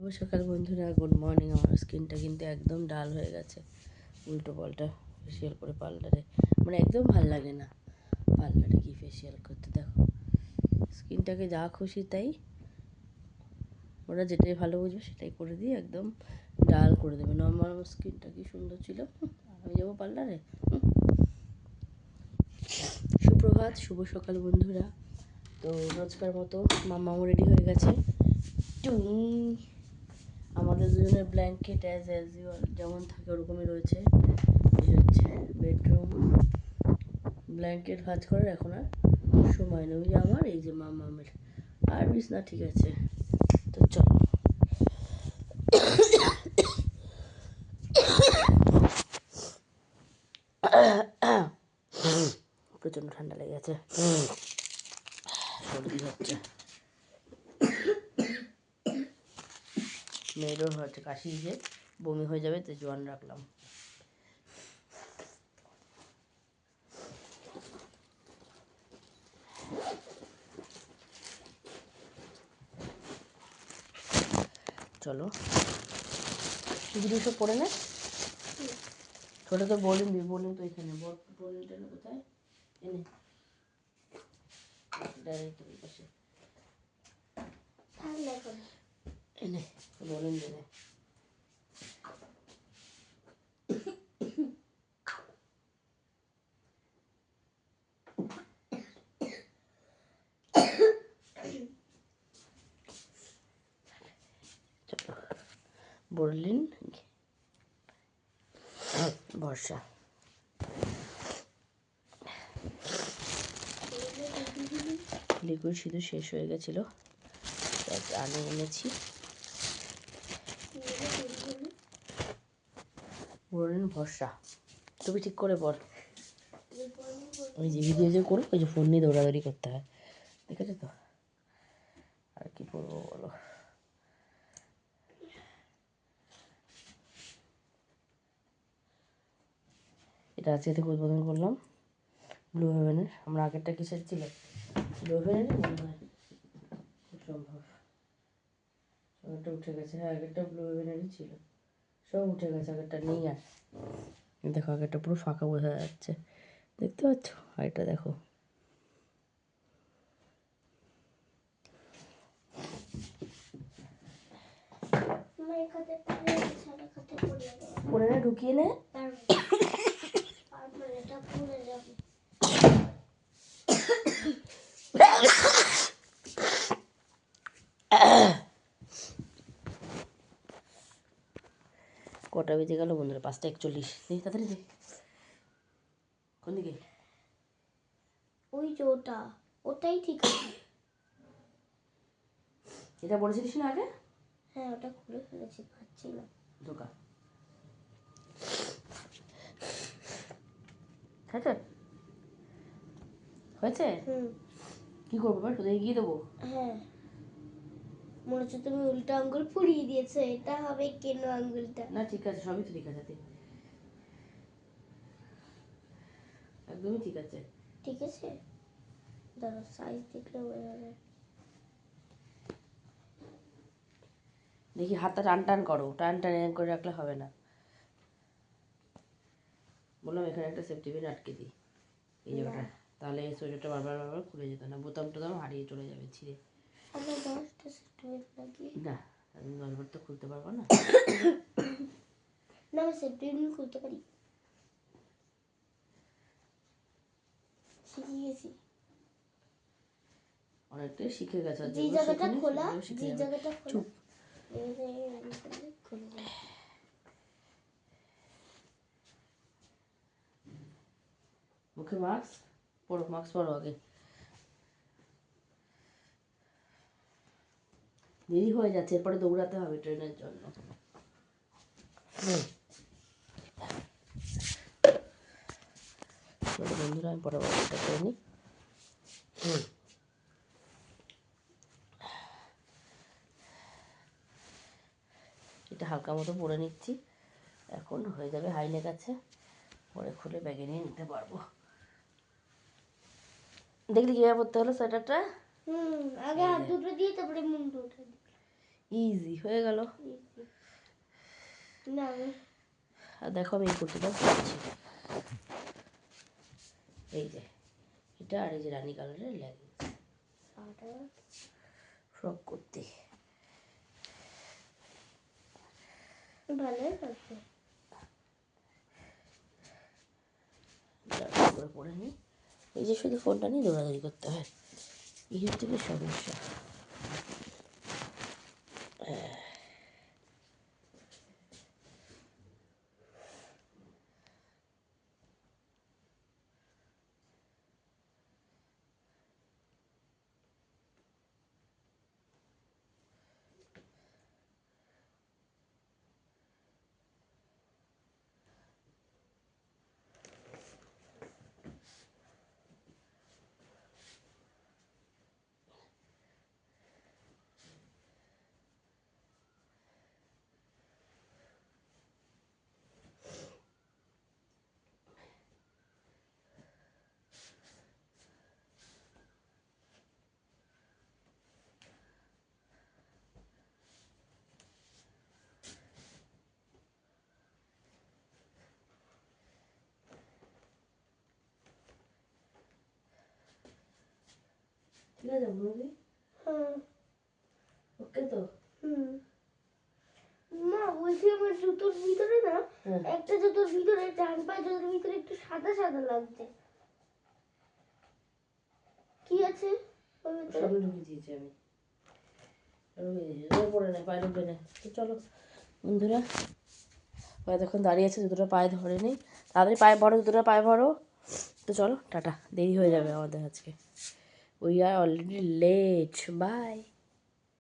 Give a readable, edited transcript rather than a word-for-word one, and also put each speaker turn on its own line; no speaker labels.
সকাল বন্ধুরা, good morning. আমার স্কিনটা কিন্তু একদম ডাল হয়ে গেছে, উল্টো পাল্টা ফেসিয়াল করে পার্লারে, মানে একদম ভাল লাগে না পার্লারে কি ফেসিয়াল করতে। দেখো স্কিনটাকে যা খুশি তাই ওরা যেটাই ভালো বুঝবে সেটাই করে দিয়ে একদম ডাল করে দেবে। নর্মাল স্কিনটা কি সুন্দর ছিল, আমি যাবো পার্লারে। সুপ্রভাত, শুভ সকাল বন্ধুরা। তো রোজকার মতো মাম্মাও রেডি হয়ে গেছে। আমাদের দুজনের ব্ল্যাঙ্কেট অ্যাজ ইউজুয়াল যেমন থাকে ওরকমই রয়েছে। এই হচ্ছে বেডরুম। ব্ল্যাঙ্কেট ভাঁজ করার এখন আর সময় নেই। ওই যে আমার, এই যে মামের আর বিছনা ঠিক আছে। তো চলো প্রচণ্ড ঠান্ডা লেগে গেছে, সর্দি হচ্ছে, মেয়েরও হচ্ছে কাশি, যে বমি হয়ে যাবে, তো জোয়ান রাখলাম। চলো এগুলো সব পড়ে না। ছোটো তো বোলিং তো এখানে বোলিংটা কোথায় এনে ডাইরেক্ট পাশে এনে বোলিং দেনে। বললেন বর্ষা লিকুইড সিঁদুর শেষ হয়ে গেছিলো, আনে এনেছি। বললেন ভরসা, তুমি ঠিক করে বল। ওই যে ভিডিও যে করো, ওই যে ফোন নিয়ে দৌড়াদৌড়ি করতে হয়, দেখেছো তো। আর কি করবো বলো। এটা আজকে থেকে উদ্বোধন করলাম ব্লু হেভেনের। আমরা আগেরটা কিসের ছিল? ব্লু হেভেনের মনে হয়, খুব সম্ভব। আগেরটা উঠে গেছে, হ্যাঁ আগেরটা ব্লু হেভেনেরই ছিল, সব উঠে গেছে, আগেরটা নেই আর। দেখো আগেরটা পুরো ফাঁকা বোঝা যাচ্ছে, দেখতে পাচ্ছ? আর এটা দেখো, পরে না ঢুকিয়ে নে। কটা বেজে গেল বন্ধুরা? 5:41। দেখি তাড়াতাড়ি দে। কোন দিকে?
ওই যে ওটাই ঠিক আছে।
এটা বলেছিলিস না আগে?
হ্যাঁ, ওটা খুলে ফেলেছি, পাচ্ছি না।
ঢোকা হয়েছে? হয়েছে? কি করবো এবার? শুধু এগিয়ে দেবো?
হ্যাঁ, মনে হচ্ছে তুমি উল্টো আঙ্গুল পুড়িয়ে দিয়েছো। এটা হবে কেন আঙ্গুলটা?
না ঠিক আছে, সবই তো ঠিক আছে, একদমই ঠিক আছে।
ঠিক আছে, দাঁড়াও, সাইজ দেখলে বোঝা যাবে।
দেখি হাতটা টান টান করো, টান টান করে রাখলে হবে না। বললাম এখানে একটা সেফটি পিন আটকে দিই, এই জায়গাটা, তাহলে এই সোয়েটারটা বারবার বারবার খুলে যেত না, বোতাম টোতাম হারিয়ে চলে যাবে ছিঁড়ে।
আমরা 10টা সেফটি পিন লাগিয়ে
না, আমি 10বার তো খুলতে পারবো না।
না, আমি সেফটি পিন খুলতে পারি, শিখে গেছি।
অনেকটাই শিখে গেছে,
যে জায়গাটা খোলা,
শিখে
যে
যাবে।
জায়গাটা খোলা,
চুপ।
খুলে যাবে।
মুখে মাস্ক পরো, মাস্ক পরো আগে, দেরি হয়ে যাচ্ছে, এরপরে দৌড়াতে হবে ট্রেনের জন্য। চলো বন্ধুরা, আমি পরে এটা করে নিই। এটা হালকা মতো পরে নিচ্ছি, এখন হয়ে যাবে হাইনেক আছে, পরে খুলে ব্যাগে নিয়ে নিতে পারবো। দেখলি কীভাবে পরতে হলো সোয়েটারটা?
আগে হাত দুটো দিয়ে তারপরে মুন্ডু উঠে দিই।
ইজি হয়ে গেল।
না আমি
আর দেখো আমি এই কুর্তিটা পরছি, এই যে এটা, আর এই যে রানী কালারের লেগিংস, ফ্রক কুর্তি।
ভালোই লাগছে।
করে পরে নিই। এই যে শুধু ফোনটা নিয়ে দৌড়াদৌড়ি করতে হয়, এই হচ্ছে কি সমস্যা। ঠিক আছে বলবি?
হ্যাঁ।
ওকে তো?
মা বলছি আমার জুতোর ভিতরে না,
হ্যাঁ।
একটা জুতোর ভিতরে, ডান পায়ের জুতোর ভিতরে একটু সাদা সাদা লাগছে। কি আছে ওর ভিতরে?
সবই ঢুকিয়ে দিয়েছি আমি, পরে নেয়, পায়ে ঢুকে নেয়। তো চলো বন্ধুরা, এতক্ষণ দাঁড়িয়ে আছে, জুতোটা পায়ে ধরে নেই, তাড়াতাড়ি পায়ে ভরো, জুতোটা পায়ে ভরো। তো চলো টাটা, দেরি হয়ে যাবে আমাদের আজকে, we are already late, by.